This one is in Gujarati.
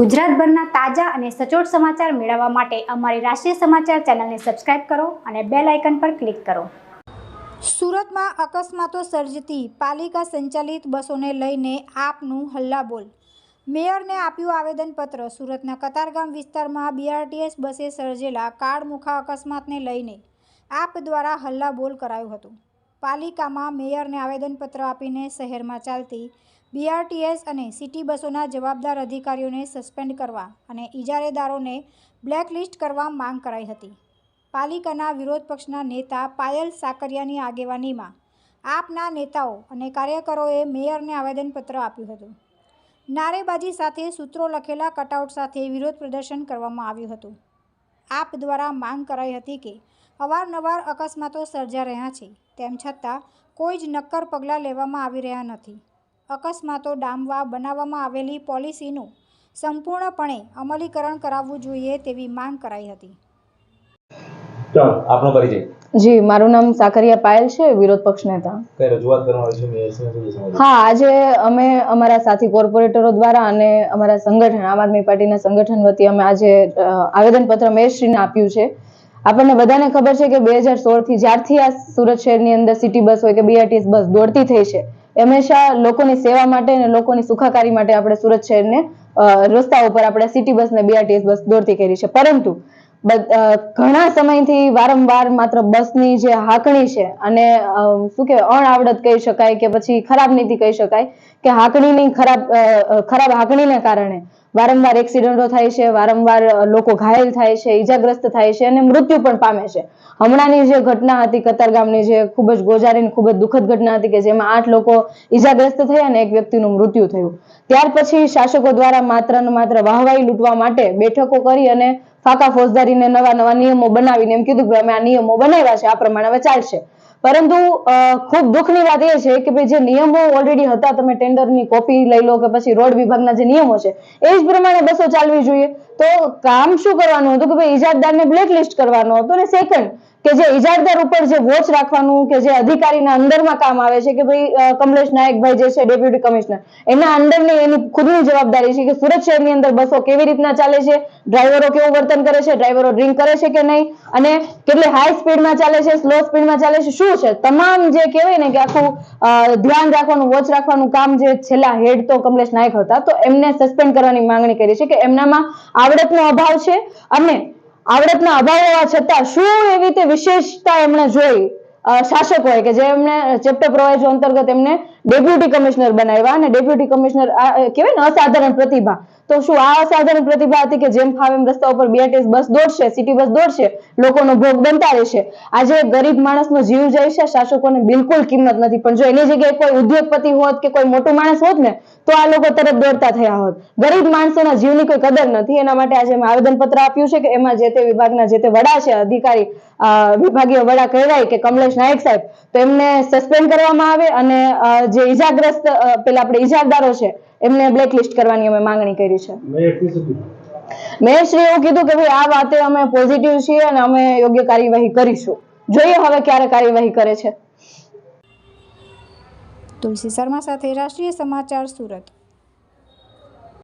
ગુજરાતભરના તાજા અને સચોટ સમાચાર મેળવવા માટે અમારી રાષ્ટ્રીય સમાચાર ચેનલને સબસ્ક્રાઇબ કરો અને બેલ આઇકન પર ક્લિક કરો। સુરતમાં અકસ્માતો સર્જતી પાલિકા સંચાલિત બસોને લઈને આપનું હલ્લાબોલ। મેયરને આપ્યું આવેદનપત્ર। સુરતના કતારગામ વિસ્તારમાં બીઆરટીએસ બસે સર્જેલા કાળમુખા અકસ્માતને લઈને આપ દ્વારા હલ્લાબોલ કરાયું હતું। પાલિકામાં મેયરને આવેદનપત્ર આપીને શહેરમાં ચાલતી બીઆરટીએસ અને સિટી બસોના જવાબદાર અધિકારીઓને સસ્પેન્ડ કરવા અને ઇજારેદારોને બ્લેકલિસ્ટ કરવા માંગ કરાઈ હતી। પાલિકાના વિરોધ પક્ષના નેતા પાયલ સાકરિયાની આગેવાનીમાં આપના નેતાઓ અને કાર્યકરોએ મેયરને આવેદનપત્ર આપ્યું હતું। નારેબાજી સાથે સૂત્રો લખેલા કટઆઉટ સાથે વિરોધ પ્રદર્શન કરવામાં આવ્યું હતું। આપ દ્વારા માંગ કરાઈ હતી કે અવારનવાર અકસ્માતો સર્જા રહ્યા છે, તેમ છતાં કોઈ જ નક્કર પગલાં લેવામાં આવી રહ્યા નથી। અકસ્માતો ડામવા બનાવવામાં આવેલી પોલિસીનું સંપૂર્ણપણે અમલીકરણ કરાવવું જોઈએ તેવી માંગ કરાઈ હતી। આપનો પરિચય? જી, મારું નામ સાકરિયા પાયલ છે, વિરોધ પક્ષ નેતા। કઈ રજૂઆત કરવાની છે મેયર? હા, આજે અમે અમારા સાથી કોર્પોરેટરો દ્વારા અને અમારા સંગઠન આમ આદમી પાર્ટીના સંગઠન વતી અમે આજે આવેદનપત્ર મેયરશ્રીને આપ્યું છે। આપણને બધાને ખબર છે કે 2016 થી જ્યારથી આ સુરત શહેરની અંદર સિટી બસ હોય કે બીઆરટીએસ બસ દોડતી થઈ છે, હંમેશા લોકોની સેવા માટે અને લોકોની સુખાકારી માટે આપણે સુરત શહેરને રસ્તા ઉપર આપણે સિટી બસ ને બીઆરટીએસ બસ દોડતી કરી છે। પરંતુ ઘણા સમયથી વારંવાર માત્ર બસની જે હાંકણી છે અને શું કે અણઆવડત કહી શકાય કે પછી ખરાબ નીતિ કહી શકાય કે હાંકણીની ખરાબ હાંકણીને કારણે વારંવાર એક્સિડન્ટો થાય છે, વારંવાર લોકો ઘાયલ થાય છે, ઈજાગ્રસ્ત થાય છે અને મૃત્યુ પણ પામે છે। હમણાંની જે ઘટના હતી કતારગામની, જે ખૂબ જ ગોજારી ખૂબ જ દુઃખદ ઘટના હતી કે જેમાં 8 લોકો ઈજાગ્રસ્ત થયા અને એક વ્યક્તિનું મૃત્યુ થયું। ત્યાર પછી શાસકો દ્વારા માત્ર ને માત્ર વાહવાહી લૂંટવા માટે બેઠકો કરી અને ફાકા ફોજદારીને નવા નિયમો બનાવીને એમ કીધું કે અમે આ નિયમો બનાવ્યા છે, આ પ્રમાણે હવે ચાલશે। પરંતુ ખૂબ દુઃખની વાત એ છે કે ભાઈ જે નિયમો ઓલરેડી હતા, તમે ટેન્ડરની કોપી લઈ લો કે પછી રોડ વિભાગના જે નિયમો છે એ જ પ્રમાણે બસો ચાલવી જોઈએ। તો કામ શું કરવાનું હતું કે ભાઈ ઇજારદારને બ્લેકલિસ્ટ કરવાનો હતો અને સેકન્ડ કે જે ઇજારદાર ઉપર જે વોચ રાખવાનું કે જે અધિકારીના અંડરમાં કામ આવે છે કે ભાઈ કમલેશ નાયકભાઈ જે છે ડેપ્યુટી કમિશનર, એના અંડરની એની ખુદની જવાબદારી છે કે સુરત શહેરની અંદર બસો કેવી રીતના ચાલે છે, ડ્રાઈવરો કેવું વર્તન કરે છે, ડ્રાઈવરો ડ્રિંક કરે છે કે નહીં, અને કેટલી હાઈ સ્પીડમાં ચાલે છે, સ્લો સ્પીડમાં ચાલે છે, શું છે તમામ જે કહેવાય ને કે આખું ધ્યાન રાખવાનું, વોચ રાખવાનું કામ જે છેલ્લા હેડ તો કમલેશ નાયક હતા, તો એમને સસ્પેન્ડ કરવાની માંગણી કરી છે કે એમનામાં આવડતનો અભાવ છે અને આવડતના અભાવ હોવા છતાં શું એવી રીતે વિશેષતા એમણે જોઈ શાસકોએ કે જે એમને ચેપ્ટર પ્રોવાઇઝર અંતર્ગત એમને ડેપ્યુટી કમિશનર બનાવ્યા અને ડેપ્યુટી કમિશનર કહેવાય ને અસાધારણ પ્રતિભા। તો શું આ અસાધારણ પ્રતિભા હતી કે જેમ ફાવે એમ રસ્તા ઉપર બીઆરટીએસ બસ દોડશે, સિટી બસ દોડશે, લોકોનો ભોગ બનતા રહેશે? આજે ગરીબ માણસનો જીવ જાય છે, શાસકોને બિલકુલ કિંમત નથી। પણ જો એની જગ્યાએ કોઈ ઉદ્યોગપતિ હોત કે કોઈ મોટું માણસ હોત ને તો આ લોકો તરત દોડતા થયા હોત। ગરીબ માણસોના જીવની કોઈ કદર નથી, એના માટે આજે મેં આવેદનપત્ર આપ્યું છે કે એમાં જે તે વિભાગના જે તે વડા છે, અધિકારી વિભાગીય વડા કહેવાય કે કમલેશ નાયક સાહેબ, તો એમને સસ્પેન્ડ કરવામાં આવે અને જે ઈજાગ્રસ્ત પેલા આપણે ઈજારદારો છે એમને બ્લેકલિસ્ટ કરવાની અમે માંગણી કરી છે। મેયરશ્રીએ એવું કીધું કે ભાઈ આ વાતે અમે પોઝિટિવ છીએ અને અમે યોગ્ય કાર્યવાહી કરીશું। જોઈએ હવે ક્યારે કાર્યવાહી કરે છે। તુલસી શર્મા સાથે રાષ્ટ્રીય સમાચાર, સુરત।